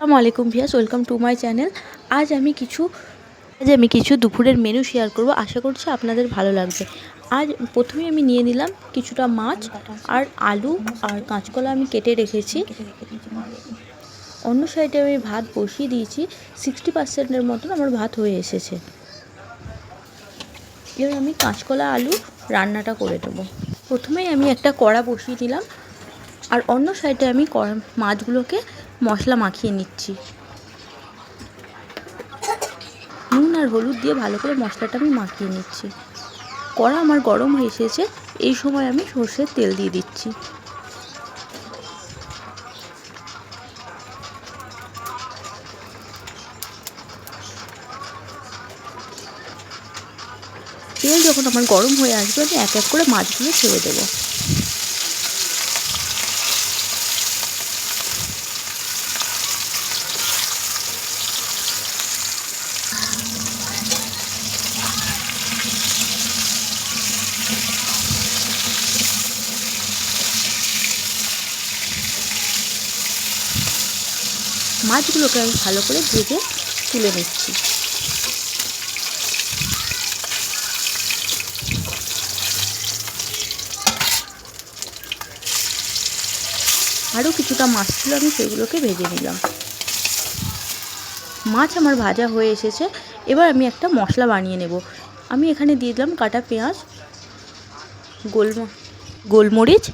আসসালামু আলাইকুম ভিয়াস, welcome to my channel. আজ আমি কিছু দুপুরের মেনু শেয়ার করব। আশা করছি আপনাদের ভালো লাগবে। আজ প্রথমেই আমি নিয়ে নিলাম কিছুটা মাছ আর আলু আর কাঁচকলা আমি কেটে রেখেছি। অন্য সাইডে আমি ভাত বসিয়ে দিয়েছি। 60% মতন আমার ভাত হয়ে এসেছে। এবার আমি কাঁচকলা আলু রান্নাটা করে দেবো। প্রথমেই আমি একটা কড়া বসিয়ে দিলাম আর অন্য সাইডে আমি মাছগুলোকে মশলা মাখিয়ে নিচ্ছি। নুন আর হলুদ দিয়ে ভালো করে মশলাটা আমি মাখিয়ে নিচ্ছি। কড়া আমার গরম হয়ে এসেছে। এই সময় আমি সর্ষের তেল দিয়ে দিচ্ছি। তেল যখন আমার গরম হয়ে আসবে আমি এক এক করে মাছগুলো ছেড়ে দেবো। মাছগুলোকে আমি ভালো করে ভেজে তুলে নিচ্ছি। আরও কিছুটা মাছ ছিল, আমি সেগুলোকে ভেজে নিলাম। মাছ আমার ভাজা হয়ে এসেছে। এবার আমি একটা মশলা বানিয়ে নেব। আমি এখানে দিয়ে দিলাম কাটা পেঁয়াজ, গোলমরিচ,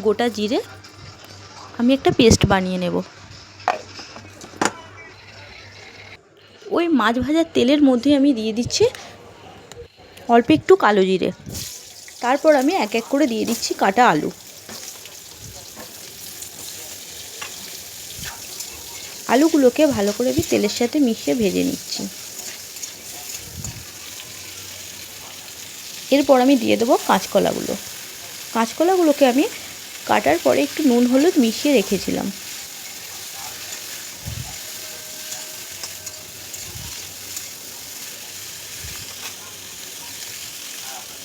গোটা জিরে। আমি একটা পেস্ট বানিয়ে নেব। ওই মাছ ভাজার তেলের মধ্যে আমি দিয়ে দিচ্ছি অল্প একটু কালো জিরে। তারপর আমি এক এক করে দিয়ে দিচ্ছি কাটা আলু। আলুগুলোকে ভালো করে আমি তেলের সাথে মিশিয়ে ভেজে নিচ্ছি। এরপর আমি দিয়ে দেবো কাঁচকলাগুলোকে আমি কাটার পরে একটু নুন হলুদ মিশিয়ে রেখেছিলাম।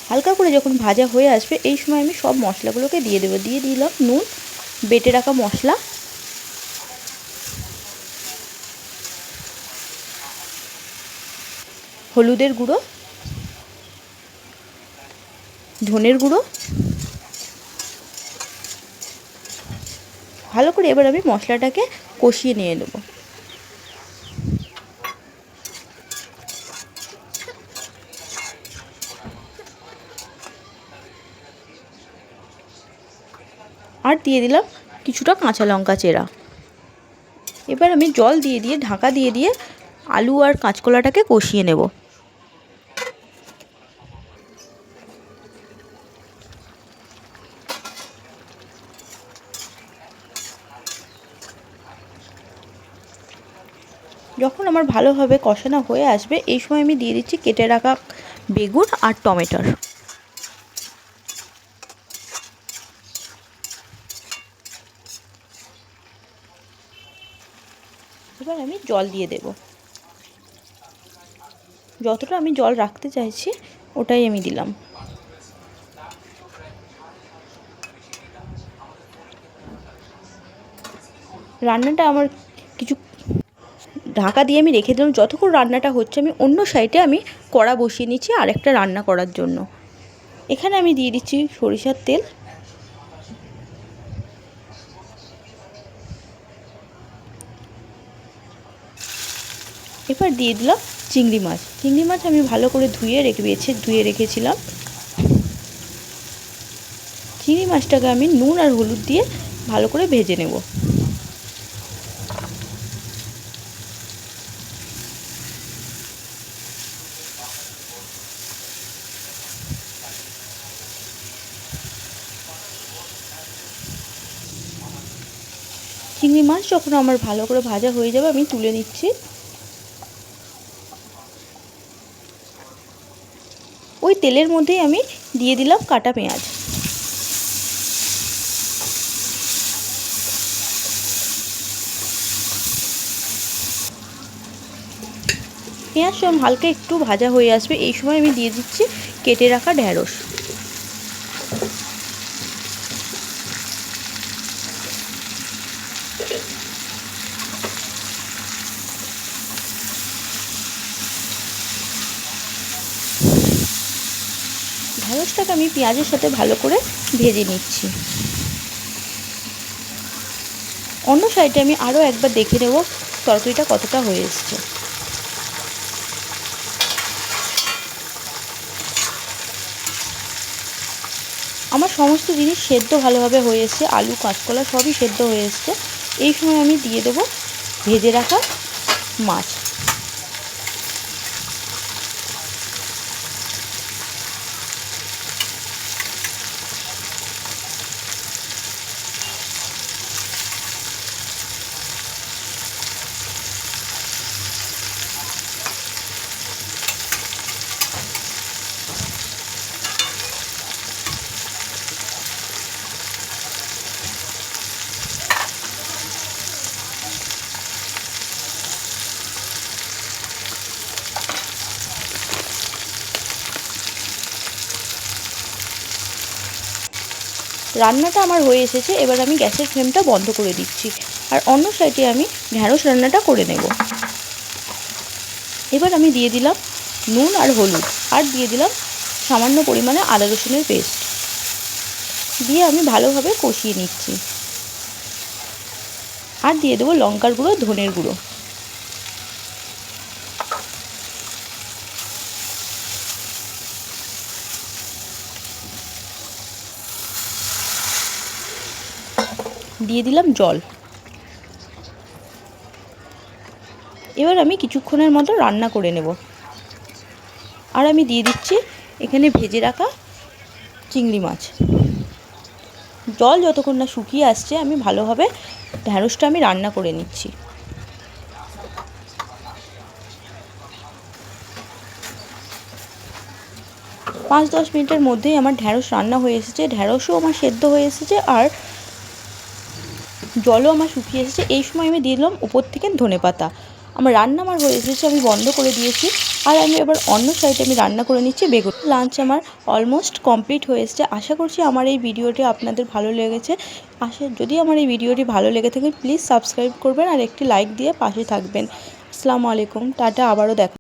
হালকা করে যখন ভাজা হয়ে আসবে এই সময় আমি সব মশলাগুলোকে দিয়ে দেবো। দিয়ে দিলাম নুন, বেটে রাখা মশলা, হলুদের গুঁড়ো, ধনের গুঁড়ো। ভালো করে এবার আমি মশলাটাকে কষিয়ে নিয়ে নেব। আর দিয়ে দিলাম কিছুটা কাঁচা লঙ্কা চেরা। এবার আমি জল দিয়ে দিয়ে ঢাকা দিয়ে দিয়ে আলু আর কাঁচকলাটাকে কষিয়ে নেব। যখন আমার ভালোভাবে কষানো হয়ে আসবে এই সময় আমি দিয়ে দিচ্ছি কেটে রাখা বেগুন আর টমেটোর। এবার আমি জল দিয়ে দেব। যতটা আমি জল রাখতে চাইছি ওটাই আমি দিলাম। রান্নাটা আমার কিছু ঢাকা দিয়ে আমি রেখে দিলাম। যতক্ষণ রান্নাটা হচ্ছে আমি অন্য সাইডে আমি কড়া বসিয়ে নিচ্ছি আর একটা রান্না করার জন্য। এখানে আমি দিয়ে দিচ্ছি সরিষার তেল। এবার দিয়ে দিলাম চিংড়ি মাছ আমি ভালো করে ধুয়ে রেখেছিলাম। চিংড়ি মাছটাকে আমি নুন আর হলুদ দিয়ে ভালো করে ভেজে নেব। চিংড়ি মাছ যখন আমার ভালো করে ভাজা হয়ে যাবে আমি তুলে নিচ্ছি। ওই তেলের মধ্যেই আমি দিয়ে দিলাম কাটা পেঁয়াজ। পেঁয়াজ সব হালকা একটু ভাজা হয়ে আসবে এই সময় আমি দিয়ে দিচ্ছি কেটে রাখা ঢ্যাঁড়স। ঢ্যাঁড়সটাকে আমি পেঁয়াজের সাথে ভালো করে ভেজে নিচ্ছি। অন্য সাইডে আমি আরও একবার দেখে নেব তরকারিটা কতটা হয়ে এসছে। আমার সমস্ত জিনিস সেদ্ধ ভালোভাবে হয়ে এসছে, আলু কাঁচকলা সবই সেদ্ধ হয়ে এসছে। এই সময় আমি দিয়ে দেবো ভেজে রাখা মাছ। রান্নাটা আমার হয়ে এসেছে, এবার আমি গ্যাসের ফ্লেমটা বন্ধ করে দিচ্ছি আর অন্য সাইডে আমি ঢ্যাঁড়স রান্নাটা করে নেব। এবার আমি দিয়ে দিলাম নুন আর হলুদ, আর দিয়ে দিলাম সামান্য পরিমাণে আদা রসুনের পেস্ট দিয়ে আমি ভালোভাবে কষিয়ে নিচ্ছি। আর দিয়ে দেবো লঙ্কার গুঁড়ো, ধনের গুঁড়ো। দিয়ে দিলাম জল। এবার আমি কিছুক্ষণের মতো রান্না করে নেব। আর আমি দিয়ে দিচ্ছি এখানে ভেজে রাখা চিংড়ি মাছ। জল যতক্ষণ না শুকিয়ে আসছে আমি ভালোভাবে ঢ্যাঁড়সটা আমি রান্না করে নিচ্ছি। 5-10 মিনিটের মধ্যেই আমার ঢ্যাঁড়স রান্না হয়ে এসেছে, ঢ্যাঁড়সও আমার সেদ্ধ হয়ে এসেছে আর জলও আমার শুকিয়ে এসেছে। এই সময় আমি দিয়ে দিলাম উপর থেকে ধনেপাতা। আমার রান্না হয়ে এসেছে, আমি বন্ধ করে দিয়েছি। আর আমি এবার অন্য সাইডে আমি রান্না করে নিচ্ছি বেগুন। লাঞ্চ আমার অলমোস্ট কমপ্লিট হয়ে এসেছে। আশা করছি আমার এই ভিডিওটি আপনাদের ভালো লেগেছে। যদি আমার এই ভিডিওটি ভালো লেগে থাকে প্লিজ সাবস্ক্রাইব করবেন আর একটি লাইক দিয়ে পাশে থাকবেন। আসসালামু আলাইকুম, টাটা, আবারও দেখা।